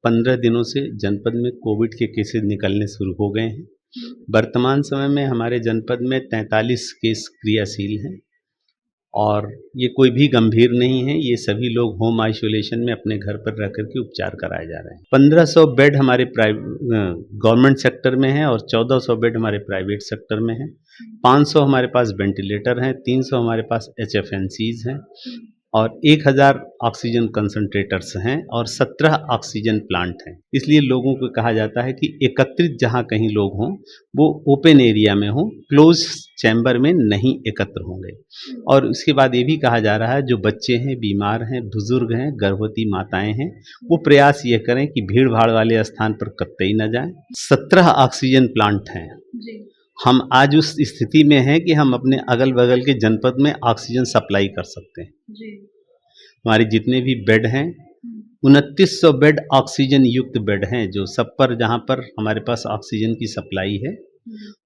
15 दिनों से जनपद में कोविड के केसेस निकलने शुरू हो गए हैं। वर्तमान समय में हमारे जनपद में 43 केस क्रियाशील हैं और ये कोई भी गंभीर नहीं है। ये सभी लोग होम आइसोलेशन में अपने घर पर रह करके उपचार कराए जा रहे हैं। 1500 बेड हमारे गवर्नमेंट सेक्टर में है और 1400 बेड हमारे प्राइवेट सेक्टर में है। 500 हमारे पास वेंटिलेटर हैं, 300 हमारे पास HFNCs हैं और 1000 ऑक्सीजन कंसंट्रेटर्स हैं और 17 ऑक्सीजन प्लांट हैं। इसलिए लोगों को कहा जाता है कि एकत्रित जहां कहीं लोग हों वो ओपन एरिया में हों, क्लोज चैम्बर में नहीं एकत्र होंगे। और उसके बाद ये भी कहा जा रहा है जो बच्चे हैं, बीमार हैं, बुजुर्ग हैं, गर्भवती माताएं हैं, वो प्रयास ये करें कि भीड़ भाड़ वाले स्थान पर कतई न जाएं। 17 ऑक्सीजन प्लांट हैं। हम आज उस स्थिति में हैं कि हम अपने अगल बगल के जनपद में ऑक्सीजन सप्लाई कर सकते हैं। हमारे जितने भी बेड हैं 2900 बेड ऑक्सीजन युक्त बेड हैं, जो सब पर जहां पर हमारे पास ऑक्सीजन की सप्लाई है।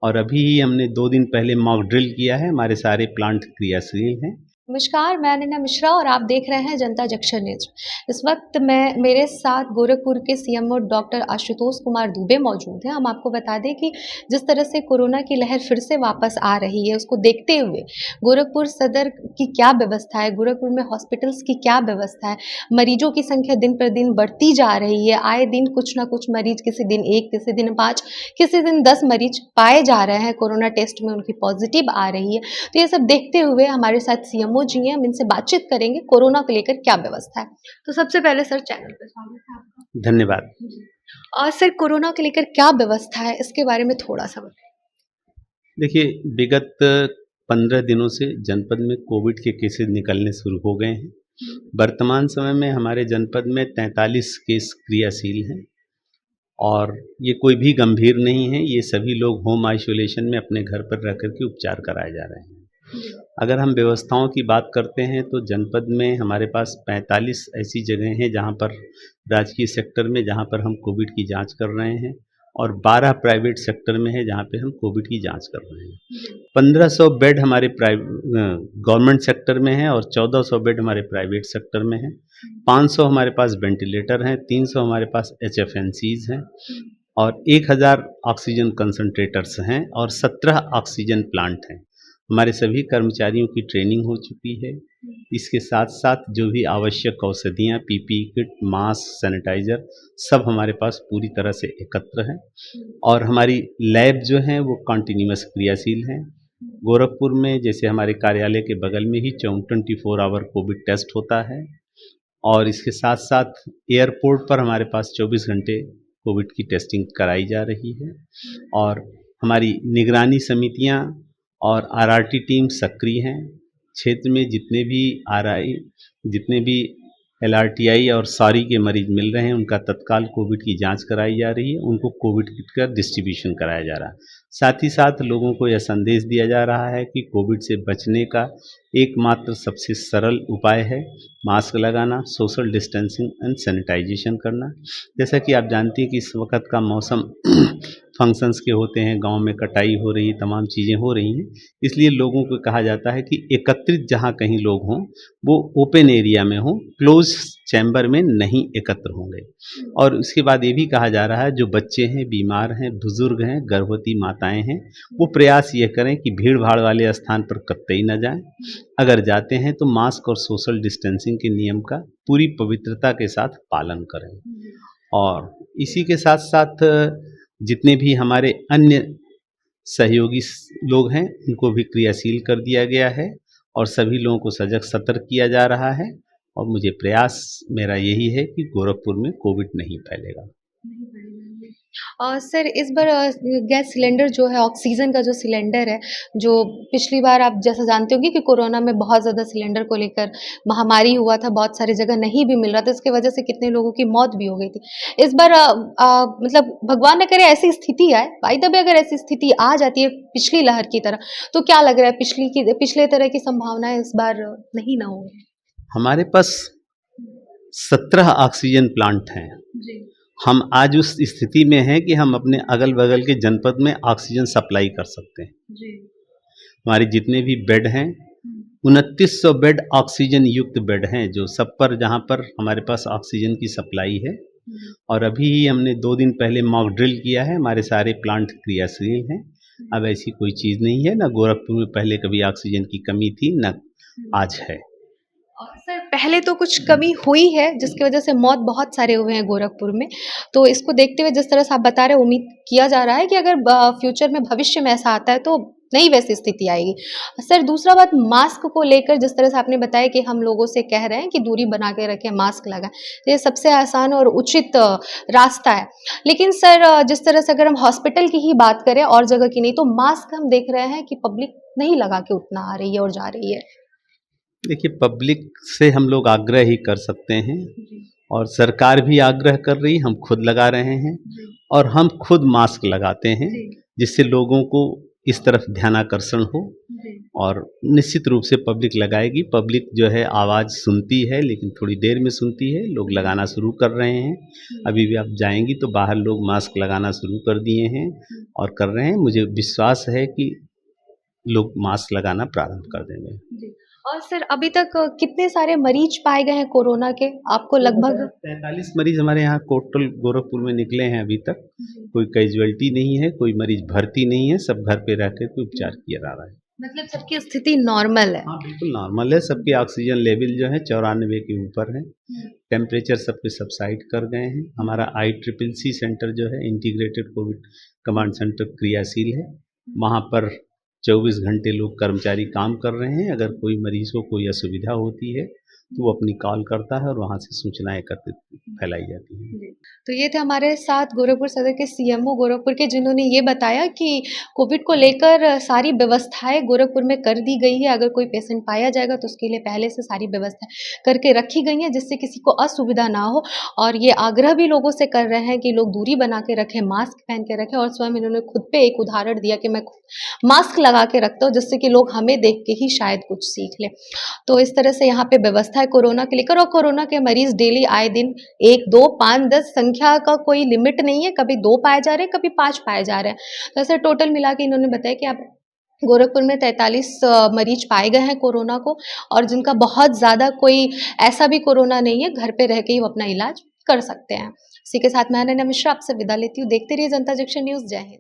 और अभी ही हमने 2 दिन पहले मॉक ड्रिल किया है। हमारे सारे प्लांट क्रियाशील हैं। नमस्कार, मैं अनन्या मिश्रा और आप देख रहे हैं जनता जंक्शन न्यूज। इस वक्त मेरे साथ गोरखपुर के CMO डॉक्टर आशुतोष कुमार दुबे मौजूद हैं। हम आपको बता दें कि जिस तरह से कोरोना की लहर फिर से वापस आ रही है, उसको देखते हुए गोरखपुर सदर की क्या व्यवस्था है, गोरखपुर में हॉस्पिटल्स की क्या व्यवस्था है, मरीजों की संख्या दिन पर दिन बढ़ती जा रही है। आए दिन कुछ ना कुछ मरीज, किसी दिन 1, किसी दिन 5, किसी दिन 10 मरीज पाए जा रहे हैं, कोरोना टेस्ट में उनकी पॉजिटिव आ रही है। तो ये सब देखते हुए हमारे साथ CMO जी हैं, हम इनसे बातचीत करेंगे कोरोना को लेकर क्या व्यवस्था है। तो सबसे पहले सर, चैनल पे स्वागत है आपका। धन्यवाद। और सर, कोरोना को लेकर क्या व्यवस्था है, इसके बारे में थोड़ा सा बताइए। देखिए, विगत 15 दिनों से जनपद में कोविड के केसेस निकलने शुरू हो गए हैं। वर्तमान समय में हमारे जनपद में 43 केस क्रियाशील हैं और ये कोई भी गंभीर नहीं है। ये सभी लोग होम आइसोलेशन में अपने घर पर रह करके उपचार कराए जा रहे हैं। अगर हम व्यवस्थाओं की बात करते हैं तो जनपद में हमारे पास 45 ऐसी जगह हैं जहां पर राजकीय सेक्टर में जहां पर हम कोविड की जांच कर रहे हैं और 12 प्राइवेट सेक्टर में है जहां पे हम कोविड की जांच कर रहे हैं। 1500 बेड हमारे गवर्नमेंट सेक्टर में है और 1400 बेड हमारे प्राइवेट सेक्टर में है। 500 हमारे पास वेंटिलेटर हैं, 300 हमारे पास HFNCs हैं और 1000 ऑक्सीजन कंसंट्रेटर्स हैं और 17 ऑक्सीजन प्लांट हैं। हमारे सभी कर्मचारियों की ट्रेनिंग हो चुकी है। इसके साथ साथ जो भी आवश्यक औषधियाँ, PPE किट, मास्क, सैनिटाइज़र सब हमारे पास पूरी तरह से एकत्र हैं और हमारी लैब जो हैं वो कॉन्टिन्यूअस क्रियाशील हैं। गोरखपुर में जैसे हमारे कार्यालय के बगल में ही 24 आवर कोविड टेस्ट होता है और इसके साथ साथ एयरपोर्ट पर हमारे पास 24 घंटे कोविड की टेस्टिंग कराई जा रही है और हमारी निगरानी समितियाँ और RRT टीम सक्रिय हैं। क्षेत्र में जितने भी LRTI और SARI के मरीज मिल रहे हैं उनका तत्काल कोविड की जांच कराई जा रही है, उनको कोविड किट का डिस्ट्रीब्यूशन कराया जा रहा है। साथ ही साथ लोगों को यह संदेश दिया जा रहा है कि कोविड से बचने का एकमात्र सबसे सरल उपाय है मास्क लगाना, सोशल डिस्टेंसिंग एंड सैनिटाइजेशन करना। जैसा कि आप जानते हैं कि इस वक्त का मौसम फंक्शंस के होते हैं, गांव में कटाई हो रही है, तमाम चीज़ें हो रही हैं। इसलिए लोगों को कहा जाता है कि एकत्रित जहां कहीं लोग हों वो ओपन एरिया में हों, क्लोज चैम्बर में नहीं एकत्र होंगे। और उसके बाद ये भी कहा जा रहा है जो बच्चे हैं, बीमार हैं, बुजुर्ग हैं, गर्भवती माताएं हैं, वो प्रयास ये करें कि भीड़ भाड़ वाले स्थान पर कतई न जाएं। अगर जाते हैं तो मास्क और सोशल डिस्टेंसिंग के नियम का पूरी पवित्रता के साथ पालन करें। और इसी के साथ साथ जितने भी हमारे अन्य सहयोगी लोग हैं उनको भी क्रियाशील कर दिया गया है और सभी लोगों को सजग सतर्क किया जा रहा है और मुझे प्रयास मेरा यही है कि गोरखपुर में कोविड नहीं फैलेगा। सर, इस बार गैस सिलेंडर जो है, ऑक्सीजन का जो सिलेंडर है, जो पिछली बार आप जैसा जानते होंगे कि कोरोना में बहुत ज़्यादा सिलेंडर को लेकर महामारी हुआ था, बहुत सारी जगह नहीं भी मिल रहा था, इसकी वजह से कितने लोगों की मौत भी हो गई थी। इस बार मतलब भगवान न करे ऐसी स्थिति आए, बाई द वे अगर ऐसी स्थिति आ जाती है पिछली लहर की तरह, तो क्या लग रहा है पिछले तरह की संभावनाएं इस बार नहीं ना होगी? हमारे पास 17 ऑक्सीजन प्लांट हैं। हम आज उस स्थिति में हैं कि हम अपने अगल बगल के जनपद में ऑक्सीजन सप्लाई कर सकते हैं। हमारे जितने भी बेड हैं 2900 बेड ऑक्सीजन युक्त बेड हैं, जो सब पर जहां पर हमारे पास ऑक्सीजन की सप्लाई है। और अभी ही हमने 2 दिन पहले मॉक ड्रिल किया है, हमारे सारे प्लांट क्रियाशील हैं। अब ऐसी कोई चीज़ नहीं है, ना गोरखपुर में पहले कभी ऑक्सीजन की कमी थी, ना आज है। सर पहले तो कुछ कमी हुई है जिसकी वजह से मौत बहुत सारे हुए हैं गोरखपुर में। तो इसको देखते हुए जिस तरह से आप बता रहे हैं उम्मीद किया जा रहा है कि अगर फ्यूचर में भविष्य में ऐसा आता है तो नहीं वैसी स्थिति आएगी। सर दूसरा बात मास्क को लेकर जिस तरह से आपने बताया कि हम लोगों से कह रहे हैं कि दूरी बना के रखें, मास्क लगाएं। तो ये सबसे आसान और उचित रास्ता है। लेकिन सर जिस तरह से अगर हम हॉस्पिटल की ही बात करें और जगह की नहीं तो मास्क हम देख रहे हैं कि पब्लिक नहीं लगा के उतना आ रही है और जा रही है। देखिए, पब्लिक से हम लोग आग्रह ही कर सकते हैं और सरकार भी आग्रह कर रही है, हम खुद लगा रहे हैं और हम खुद मास्क लगाते हैं जिससे लोगों को इस तरफ ध्यानाकर्षण हो और निश्चित रूप से पब्लिक लगाएगी। पब्लिक जो है आवाज़ सुनती है लेकिन थोड़ी देर में सुनती है, लोग लगाना शुरू कर रहे हैं। अभी भी आप जाएंगी तो बाहर लोग मास्क लगाना शुरू कर दिए हैं और कर रहे हैं। मुझे विश्वास है कि लोग मास्क लगाना प्रारंभ कर देंगे। और सर अभी तक कितने सारे मरीज पाए गए हैं कोरोना के आपको लगभग? 43 मरीज हमारे यहाँ टोटल गोरखपुर में निकले हैं अभी तक। कोई कैजुअलिटी नहीं है, कोई मरीज भर्ती नहीं है, सब घर पे रह के उपचार किया जा रहा है। मतलब सबकी स्थिति नॉर्मल है? हाँ बिल्कुल नॉर्मल है। सबके ऑक्सीजन लेवल जो है 94 के ऊपर है। टेम्परेचर सबके सबसाइड कर गए हैं। हमारा ICCC सेंटर जो है इंटीग्रेटेड कोविड कमांड सेंटर क्रियाशील है। वहाँ पर 24 घंटे लोग कर्मचारी काम कर रहे हैं। अगर कोई मरीज को कोई असुविधा होती है तो वो अपनी कॉल करता है और वहाँ से सूचनाएं एकत्रित फैलाई जाती हैं। तो ये थे हमारे साथ गोरखपुर सदर के CMO गोरखपुर के जिन्होंने ये बताया कि कोविड को लेकर सारी व्यवस्थाएं गोरखपुर में कर दी गई है। अगर कोई पेशेंट पाया जाएगा तो उसके लिए पहले से सारी व्यवस्थाएं करके रखी गई हैं जिससे किसी को असुविधा ना हो। और ये आग्रह भी लोगों से कर रहे हैं कि लोग दूरी बना के रखें, मास्क पहन के रखें। और स्वयं इन्होंने खुद पे एक उदाहरण दिया कि मैं मास्क लगा के रखता हूँ जिससे कि लोग हमें देख के ही शायद कुछ सीख लें। तो इस तरह से यहाँ पे व्यवस्था है कोरोना के लेकर। और कोरोना के मरीज डेली आए दिन 1, 2, 5, 10 संख्या का कोई लिमिट नहीं है। कभी 2 पाए जा रहे हैं, कभी 5 पाए जा रहे हैं। तो ऐसे टोटल मिला के इन्होंने बताया कि आप गोरखपुर में 43 मरीज पाए गए हैं कोरोना को और जिनका बहुत ज़्यादा कोई ऐसा भी कोरोना नहीं है, घर पे रह के ही वो अपना इलाज कर सकते हैं। इसी के साथ मैं अनन्या मिश्रा आपसे विदा लेती हूँ। देखते रहिए जनता जंक्शन न्यूज़। जय हिंद।